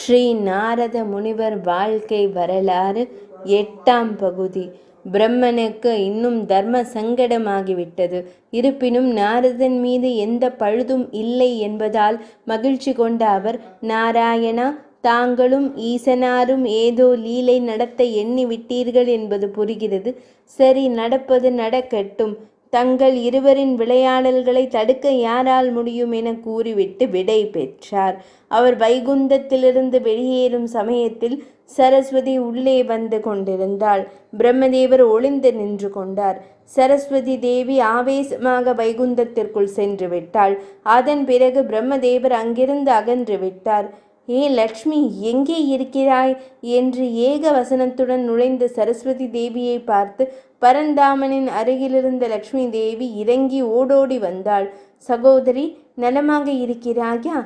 ஸ்ரீ நாரத முனிவர் வாழ்க்கை வரலாறு 8ஆம் பகுதி. பிரம்மனுக்கு இன்னும் தர்ம சங்கடமாகிவிட்டது. இருப்பினும் நாரதன் மீது எந்த பழுதும் இல்லை என்பதால் மகிழ்ச்சி கொண்ட அவர், நாராயணா, தாங்களும் ஈசனாரும் ஏதோ லீலை நடத்த எண்ணி விட்டீர்கள் என்பது புரிகிறது. சரி, நடப்பது நடக்கட்டும். தங்கள் இருவரின் விளையாடல்களை தடுக்க யாரால் முடியும் என கூறிவிட்டு விடை பெற்றார். அவர் வைகுந்தத்திலிருந்து வெளியேறும் சமயத்தில் சரஸ்வதி உள்ளே வந்து கொண்டிருந்தாள். பிரம்மதேவர் ஒளிந்து நின்று கொண்டார். சரஸ்வதி தேவி ஆவேசமாக வைகுந்தத்திற்குள் சென்று விட்டாள். அதன் பிறகு பிரம்மதேவர் அங்கிருந்து அகன்று விட்டார். ஏ லக்ஷ்மி, எங்கே இருக்கிறாய் என்று ஏக வசனத்துடன் நுழைந்த சரஸ்வதி தேவியை பார்த்து பரந்தாமனின் அருகிலிருந்த லக்ஷ்மி தேவி இறங்கி ஓடோடி வந்தாள். சகோதரி, நலமாக இருக்கிறாயா?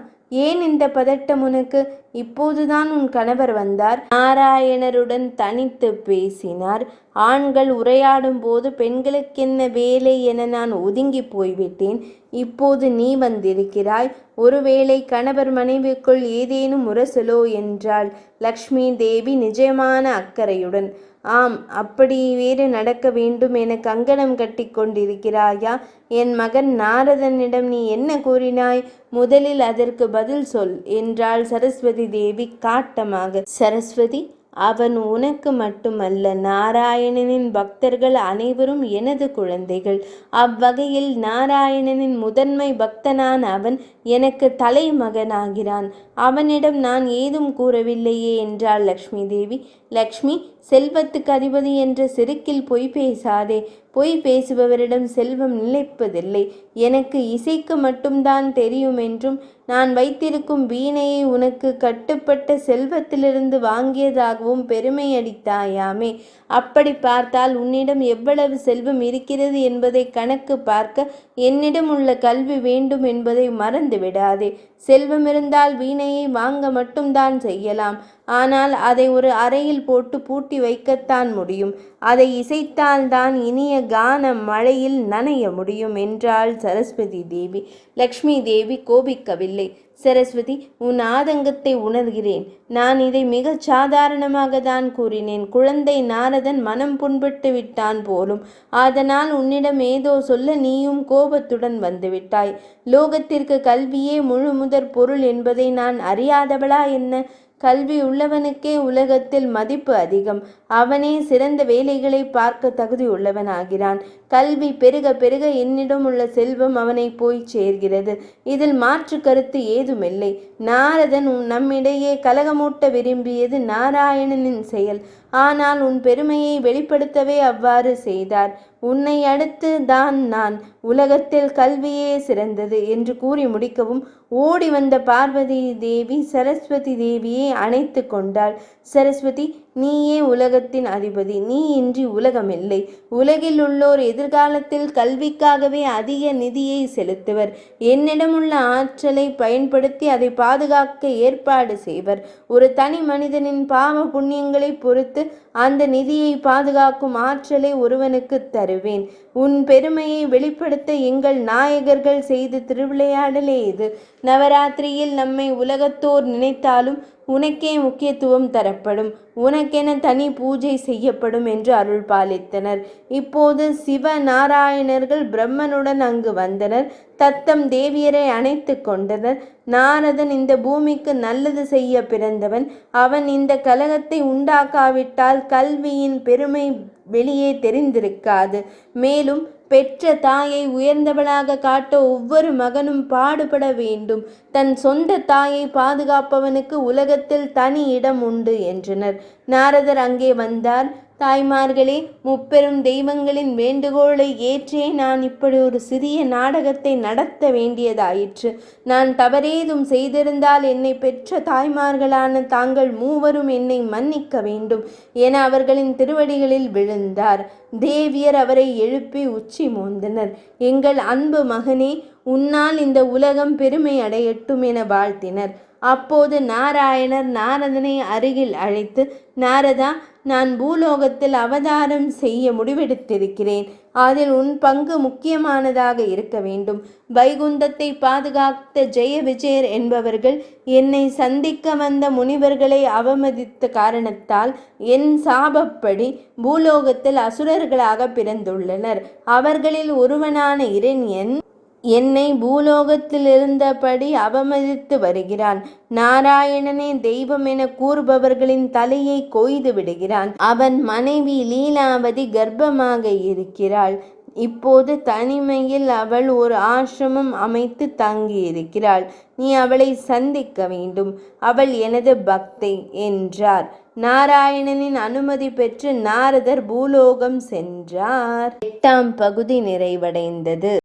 ஏன் இந்த பதட்டம் உனக்கு? இப்போதுதான் உன் கணவர் வந்தார். நாராயணருடன் தனித்து பேசினார். ஆண்கள் உரையாடும் போது பெண்களுக்கென்ன வேலை என நான் ஒதுங்கி போய்விட்டேன். இப்போது நீ வந்திருக்கிறாய். ஒருவேளை கணவர் மனைவிக்குள் ஏதேனும் முரசலோ என்றாள் லக்ஷ்மி தேவி நிஜமான அக்கறையுடன். ஆம், அப்படி வேறு நடக்க வேண்டும் என கங்கணம் கட்டி கொண்டிருக்கிறாயா? என் மகன் நாரதனிடம் நீ என்ன கூறினாய்? முதலில் அதற்கு பதில் சொல் என்றாள் சரஸ்வதி தேவி காட்டமாக. சரஸ்வதி, அவன் உனக்கு மட்டுமல்ல, நாராயணனின் பக்தர்கள் அனைவரும் எனது குழந்தைகள். அவ்வகையில் நாராயணனின் முதன்மை பக்தனான அவன் எனக்கு தலைமகனாகிறான். அவனிடம் நான் ஏதும் கூறவில்லையே என்றாள் லக்ஷ்மி தேவி. லக்ஷ்மி, செல்வத்துக்கு அதிபதி என்ற செருக்கில் பொய் பேசாதே. பொய் பேசுபவரிடம் செல்வம் நிலைப்பதில்லை. எனக்கு இசைக்கு மட்டும்தான் தெரியும் என்றும் நான் வைத்திருக்கும் வீணையை உனக்கு கட்டுப்பட்ட செல்வத்திலிருந்து வாங்கியதாகவும் பெருமை அடித்தாயாமே. அப்படி பார்த்தால் உன்னிடம் எவ்வளவு செல்வம் இருக்கிறது என்பதை கணக்கு பார்க்க என்னிடம் உள்ள கல்வி வேண்டும் என்பதை மறந்து விடாதே. செல்வம் இருந்தால் வீணையை வாங்க மட்டும்தான் செய்யலாம். ஆனால் அதை ஒரு அறையில் போட்டு பூட்டி வைக்கத்தான் முடியும். அதை இசைத்தால்தான் இனிய கான மழையில் நனைய முடியும் என்றாள் சரஸ்வதி தேவி. லக்ஷ்மி தேவி கோபிக்கவில்லை. சரஸ்வதி, உன் ஆதங்கத்தை உணர்கிறேன். நான் இதை மிக சாதாரணமாக தான் கூறினேன். குழந்தை நாரதன் மனம் புண்பட்டு விட்டான் போலும். அதனால் உன்னிடம் ஏதோ சொல்ல நீயும் கோபத்துடன் வந்துவிட்டாய். லோகத்திற்கு கல்வியே முழு முதற் பொருள் என்பதை நான் அறியாதவளா என்ன? கல்வி உள்ளவனுக்கே உலகத்தில் மதிப்பு அதிகம். அவனே சிறந்த வேலைகளை பார்க்க தகுதி உள்ளவனாகிறான். கல்வி பெருக பெருக என்னிடம் உள்ள செல்வம் அவனை போய் சேர்கிறது. இதில் மாற்று கருத்து ஏதுமில்லை. நாரதன் நம்மிடையே கலகமூட்ட விரும்பியது நாராயணனின் செயல். ஆனால் உன் பெருமையை வெளிப்படுத்தவே அவ்வாறு செய்தார். உன்னை அடுத்து தான் நான். உலகத்தில் கல்வியே சிறந்தது என்று கூறி முடிக்கவும் ஓடி வந்த பார்வதி தேவி சரஸ்வதி தேவியை அணைத்து கொண்டாள். சரஸ்வதி, நீயே உலகத்தின் அதிபதி. நீ இன்றி உலகமில்லை. உலகில் உள்ளோர் எதிர்காலத்தில் கல்விக்காகவே அதிக நிதியை செலுத்துவர். என்னிடம் உள்ள ஆற்றலை பயன்படுத்தி அதை பாதுகாக்க ஏற்பாடு செய்வர். ஒரு தனி மனிதனின் பாவ புண்ணியங்களை பொறுத்து அந்த நிதியை பாதுகாக்கும் ஆற்றலை ஒருவனுக்கு தருவேன். உன் பெருமையை வெளிப்படுத்த எங்கள் நாயகர்கள் செய்த திருவிளையாடலே இது. நவராத்திரியில் நம்மை உலகத்தோர் நினைத்தாலும் உனக்கே முக்கியத்துவம் தரப்படும். உனக்கென தனி பூஜை செய்யப்படும் என்று அருள் பாலித்தனர். இப்போது சிவ நாராயணர்கள் பிரம்மனுடன் அங்கு வந்தனர். தத்தம் தேவியரை அணைத்து கொண்டனர். நாரதன் இந்த பூமிக்கு நல்லது செய்ய பிறந்தவன். அவன் இந்த கலகத்தை உண்டாக்காவிட்டால் கல்வியின் பெருமை வெளியே தெரிந்திருக்காது. மேலும் பெற்ற தாயை உயர்ந்தவளாக காட்ட ஒவ்வொரு மகனும் பாடுபட வேண்டும். தன் சொந்த தாயை பாதுகாப்பவனுக்கு உலகத்தில் தனி இடம் உண்டு என்றனர். நாரதர் அங்கே வந்தார். தாய்மார்களே, முப்பெரும் தெய்வங்களின் வேண்டுகோளை ஏற்றே நான் இப்படி ஒரு சிறிய நாடகத்தை நடத்த வேண்டியதாயிற்று. நான் தவறேதும் செய்திருந்தால் என்னை பெற்ற தாய்மார்களான தாங்கள் மூவரும் என்னை மன்னிக்க வேண்டும் என அவர்களின் திருவடிகளில் விழுந்தார். தேவியர் அவரை எழுப்பி உச்சி மோந்தனர். எங்கள் அன்பு மகனே, உன்னால் இந்த உலகம் பெருமை அடையட்டும் என வாழ்த்தினர். அப்போது நாராயணர் நாரதனை அருகில் அழைத்து, நாரதா, நான் பூலோகத்தில் அவதாரம் செய்ய முடிவெடுத்திருக்கிறேன். அதில் உன் பங்கு முக்கியமானதாக இருக்க வேண்டும். வைகுந்தத்தை பாதுகாத்த ஜெய விஜயர் என்பவர்கள் என்னை சந்திக்க வந்த முனிவர்களை அவமதித்த காரணத்தால் என் சாபப்படி பூலோகத்தில் அசுரர்களாக பிறந்துள்ளனர். அவர்களில் ஒருவனான இரண்யன் என்னை பூலோகத்தில் இருந்தபடி அவமதித்து வருகிறான். நாராயணனே தெய்வம் என கூறுபவர்களின் தலையை கொய்து விடுகிறான். அவன் மனைவி லீலாவதி கர்ப்பமாக இருக்கிறாள். இப்போது தனிமையில் அவள் ஒரு ஆசிரமம் அமைத்து தங்கியிருக்கிறாள். நீ அவளை சந்திக்க வேண்டும். அவள் எனது பக்தை என்றார். நாராயணனின் அனுமதி பெற்று நாரதர் பூலோகம் சென்றார். 8ஆம் பகுதி நிறைவடைந்தது.